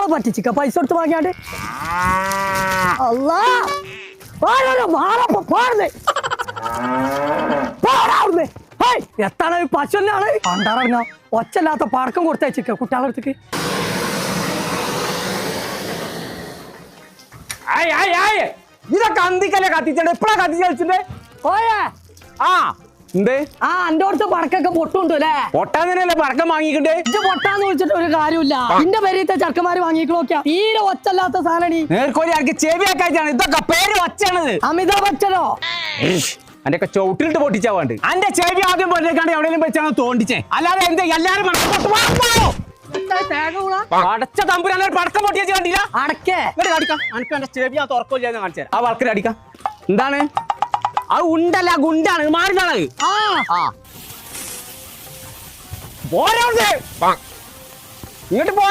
കുട്ടികളെ പറ്റിച്ചിക്ക പൈസ കൊടുത്ത് വാങ്ങിയാണ്ട് അല്ലാ എത്താണ് പശുവിനാണ് പണ്ടാറങ്ങ ഒച്ചല്ലാത്ത പടക്കം കൊടുത്തയച്ചിക്ക കുട്ടികളെ അടുത്തേക്ക് ഇതൊക്കെ അന്തിക്കല്ലേ കത്തിച്ചേ എപ്പോഴാ കത്തിച്ച് കളിച്ചിട്ടേ ഓയേ ആ എന്തേ എന്റെ അടുത്ത് പടക്കൊക്കെ പൊട്ടുണ്ടോ അല്ലേ പൊട്ടാൻ തന്നെയല്ലേ പടക്കം വാങ്ങിക്കണ്ടേ ഇത് പൊട്ടാന്ന് വിളിച്ചിട്ട് ഒരു കാര്യമില്ല എന്റെ പേരീത്തെ ചെറുക്കന്മാര് വാങ്ങിക്കണോക്കിയാ തീരെ ഒച്ചല്ലാത്ത സാധനം നേർക്കോലി ആർക്ക് ചെവിയാക്കാണ് ഇതൊക്കെ പേര് വച്ചാണത് അമിതാഭ് ബച്ചനോ അന്റെ ഒക്കെ ചവിട്ടിലിട്ട് പൊട്ടിച്ചാ വേണ്ട അന്റെ ചെവി ആദ്യം പൊട്ടിക്കാണ്ട് എവിടെയെങ്കിലും വെച്ചാണ് തോണ്ടിച്ചേ അല്ലാതെ എന്ത് എല്ലാരും അടച്ച തമ്പുരാൻ പടക്കം പൊട്ടിച്ചു കണ്ടില്ല അടക്കേ അടിക്കാം എനിക്ക് എന്റെ ചെവി ഞാൻ തുറക്കില്ല കാണിച്ചു ആ വളക്കര അടിക്കാം എന്താണ് അത് ഉണ്ടല്ല ഗുണ്ടാണ് മാറിനാണ് ഇങ്ങോട്ട്